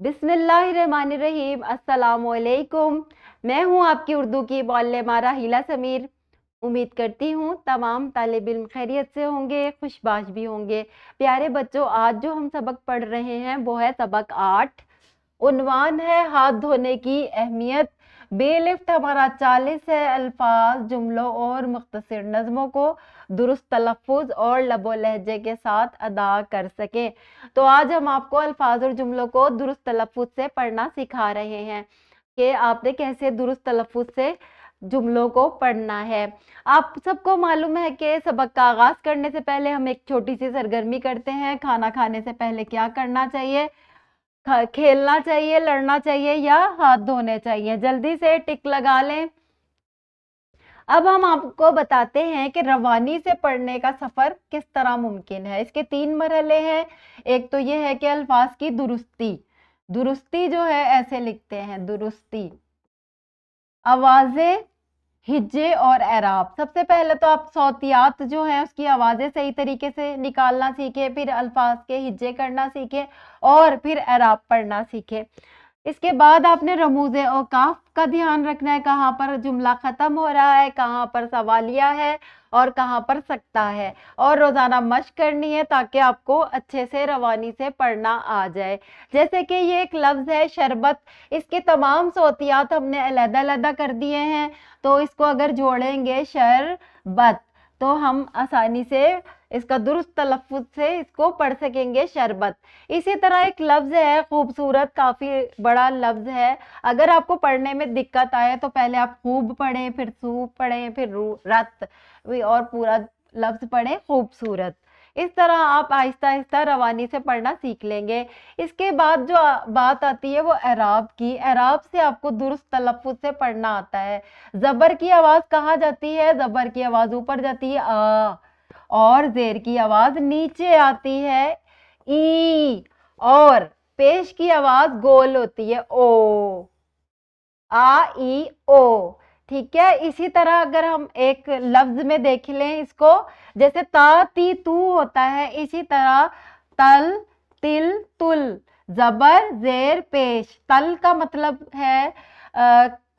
बिस्मिल्लाहिर्रहमानिर्रहीम। अस्सलामुअलैकुम। मैं हूँ आपकी उर्दू की बोलने मारा हीला समीर। उम्मीद करती हूँ तमाम तालिब इल्म खैरियत से होंगे, खुशबाश भी होंगे। प्यारे बच्चों, आज जो हम सबक पढ़ रहे हैं वो है सबक 8। उन्वान है हाथ धोने की अहमियत। बेलिफ्ट हमारा 40 है। अल्फाज, जुमलों और मुख्तसर नज़मों को दुरुस्त तलफ़्फ़ुज़ और लबो लहजे के साथ अदा कर सकें। तो आज हम आपको अल्फाज और जुमलों को दुरुस्त तलफ़्फ़ुज़ से पढ़ना सिखा रहे हैं कि आपने कैसे दुरुस्त तलफ़्फ़ुज़ से जुमलों को पढ़ना है। आप सबको मालूम है कि सबक का आगाज़ करने से पहले हम एक छोटी सी सरगर्मी करते हैं। खाना खाने से पहले क्या करना चाहिए? खेलना चाहिए, लड़ना चाहिए या हाथ धोने चाहिए? जल्दी से टिक लगा लें। अब हम आपको बताते हैं कि रवानी से पढ़ने का सफर किस तरह मुमकिन है। इसके 3 मरहले हैं। एक तो ये है कि अल्फाज की दुरुस्ती। दुरुस्ती जो है ऐसे लिखते हैं, दुरुस्ती। आवाजें, हिज्जे और एराब। सबसे पहले तो आप सौतियात जो है उसकी आवाजें सही तरीके से निकालना सीखे, फिर अल्फाज के हिज्जे करना सीखे और फिर एराब पढ़ना सीखे। इसके बाद आपने रमूज़े औकाफ का ध्यान रखना है, कहाँ पर जुमला खत्म हो रहा है, कहाँ पर सवालिया है और कहाँ पर सकता है। और रोजाना मश्क करनी है ताकि आपको अच्छे से रवानी से पढ़ना आ जाए। जैसे कि ये एक लफ्ज है शरबत, इसके तमाम सौतियात हमने अलग-अलग कर दिए हैं, तो इसको अगर जोड़ेंगे शरबत तो हम आसानी से इसका दुरुस्त तलफ़्फ़ुज़ से इसको पढ़ सकेंगे, शरबत। इसी तरह एक लफ्ज है खूबसूरत, काफी बड़ा लफ्ज है। अगर आपको पढ़ने में दिक्कत आए तो पहले आप खूब पढ़ें, फिर सूब पढ़ें, फिर रत और पूरा लफ्ज पढ़ें खूबसूरत। इस तरह आप आहिस्ता आहिस्ता रवानी से पढ़ना सीख लेंगे। इसके बाद जो बात आती है वो एराब की। एराब से आपको दुरुस्त तलफ़्फ़ुज़ से पढ़ना आता है। जबर की आवाज कहाँ जाती है? जबर की आवाज ऊपर जाती है, आ, और जेर की आवाज नीचे आती है, ई, और पेश की आवाज गोल होती है, ओ, आ, ई, ओ। ठीक है। इसी तरह अगर हम एक लफ्ज में देख लें इसको, जैसे ता, ती, तू होता है, इसी तरह तल, तिल, तुल, जबर, जेर, पेश। तल का मतलब है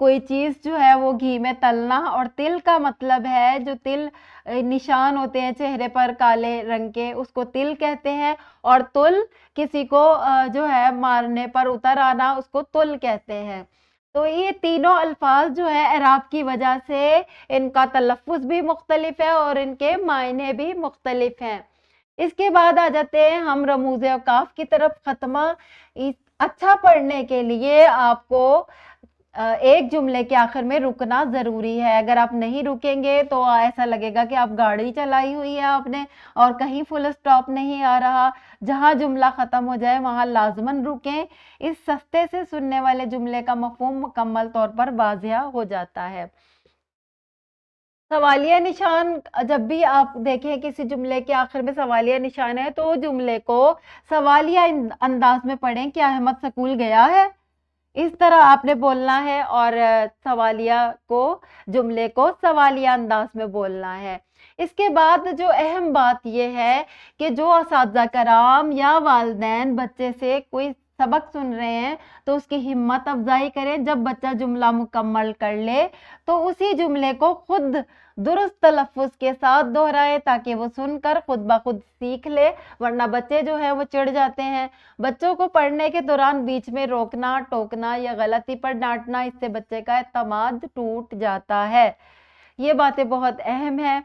कोई चीज जो है वो घी में तलना, और तिल का मतलब है जो तिल निशान होते हैं चेहरे पर काले रंग के, उसको तिल कहते हैं। और तुल किसी को जो है मारने पर उतर आना, उसको तुल कहते हैं। तो ये तीनों अल्फाज जो है एराब की वजह से इनका तलफ़्फ़ुज़ भी मुख्तलिफ है और इनके मायने भी मुख्तलिफ हैं। इसके बाद आ जाते हैं हम रमूज़े औकाफ की तरफ। खत्मा अच्छा पढ़ने के लिए आपको एक जुमले के आखिर में रुकना जरूरी है। अगर आप नहीं रुकेंगे तो ऐसा लगेगा कि आप गाड़ी चलाई हुई है आपने और कहीं फुल स्टॉप नहीं आ रहा। जहां जुमला खत्म हो जाए वहां लाजमन रुकें। इस सस्ते से सुनने वाले जुमले का मफहूम मुकम्मल तौर पर वाज़िया हो जाता है। सवालिया निशान, जब भी आप देखें किसी जुमले के आखिर में सवालिया निशान है तो जुमले को सवालिया अंदाज में पढ़ें। क्या अहमद स्कूल गया है? इस तरह आपने बोलना है और सवालिया को, जुमले को सवालिया अंदाज में बोलना है। इसके बाद जो अहम बात यह है कि जो असातिज़ा कराम या वालिदैन बच्चे से कोई सबक सुन रहे हैं तो उसकी हिम्मत अफजाई करें। जब बच्चा जुमला मुकम्मल कर ले तो उसी जुमले को खुद दुरुस्त तलफ़्फ़ुज़ के साथ दोहराए ताकि वो सुनकर खुद ब खुद सीख ले, वरना बच्चे जो है वो चिढ़ जाते हैं। बच्चों को पढ़ने के दौरान बीच में रोकना, टोकना या गलती पर डांटना, इससे बच्चे का एतमाद टूट जाता है। ये बातें बहुत अहम है।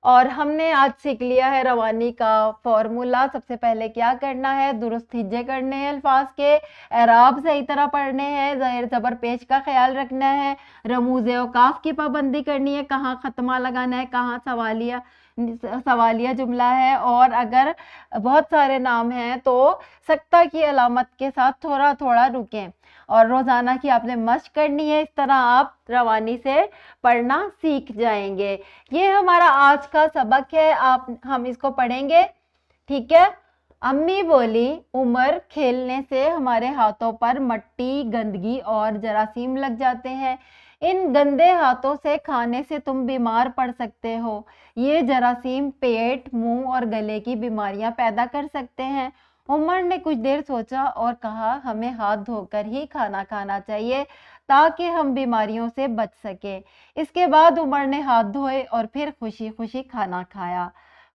और हमने आज सीख लिया है रवानी का फॉर्मूला। सबसे पहले क्या करना है? दुरुस्त हिज्जे करने हैं अल्फाज के, एराब सही तरह पढ़ने हैं, ज़ेर ज़बर पेश का ख्याल रखना है, रमूज़े औकाफ की पाबंदी करनी है, कहाँ खत्मा लगाना है, कहाँ सवालिया जुमला है, और अगर बहुत सारे नाम हैं तो सख्ता की अलामत के साथ थोड़ा थोड़ा रुकें। और रोजाना की आपने मश्क करनी है। इस तरह आप रवानी से पढ़ना सीख जाएंगे। ये हमारा आज का सबक है। हम इसको पढ़ेंगे, ठीक है। अम्मी बोली, उमर, खेलने से हमारे हाथों पर मट्टी, गंदगी और जरासीम लग जाते हैं। इन गंदे हाथों से खाने से तुम बीमार पड़ सकते हो। ये जरासीम पेट, मुंह और गले की बीमारियां पैदा कर सकते हैं। उमर ने कुछ देर सोचा और कहा, हमें हाथ धोकर ही खाना खाना चाहिए ताकि हम बीमारियों से बच सके। इसके बाद उमर ने हाथ धोए और फिर खुशी खुशी खाना खाया।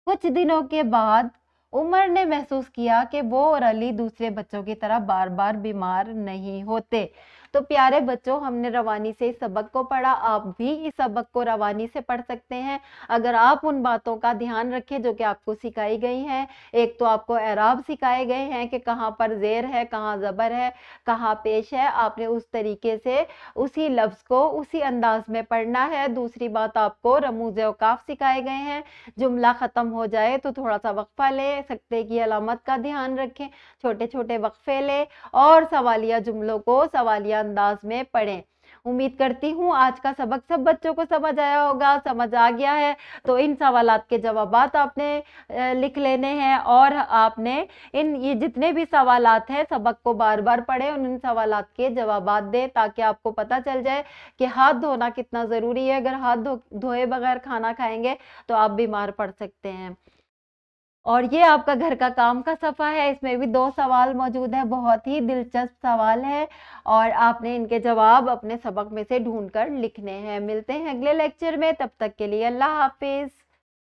कुछ दिनों के बाद उमर ने महसूस किया कि वो और अली दूसरे बच्चों की तरह बार बार बीमार नहीं होते। तो प्यारे बच्चों, हमने रवानी से इस सबक को पढ़ा। आप भी इस सबक को रवानी से पढ़ सकते हैं अगर आप उन बातों का ध्यान रखें जो कि आपको सिखाई गई हैं। एक तो आपको एराब सिखाए गए हैं कि कहाँ पर जेर है, कहाँ जबर है, कहाँ पेश है। आपने उस तरीके से उसी लफ्ज को उसी अंदाज में पढ़ना है। दूसरी बात, आपको रमूज औकाफ सिखाए गए हैं। जुमला खत्म हो जाए तो थोड़ा सा वक्फा ले, सकते की अलामत का ध्यान रखें, छोटे छोटे वक्फे ले और सवालिया जुमलों को सवालिया अंदाज में पढ़ें। उम्मीद करती हूँ आज का सबक सब बच्चों को समझ आया होगा। समझ आ गया है तो इन सवालात के जवाबात आपने लिख लेने हैं और आपने ये जितने भी सवालात हैं सबक को बार बार पढ़े और इन सवालात के जवाबात दें ताकि आपको पता चल जाए कि हाथ धोना कितना ज़रूरी है। अगर हाथ धोए बगैर खाना खाएंगे तो आप बीमार पड़ सकते हैं। और ये आपका घर का काम का सफ़ा है, इसमें भी 2 सवाल मौजूद है, बहुत ही दिलचस्प सवाल है और आपने इनके जवाब अपने सबक में से ढूंढकर लिखने हैं। मिलते हैं अगले लेक्चर में, तब तक के लिए अल्लाह हाफिज़।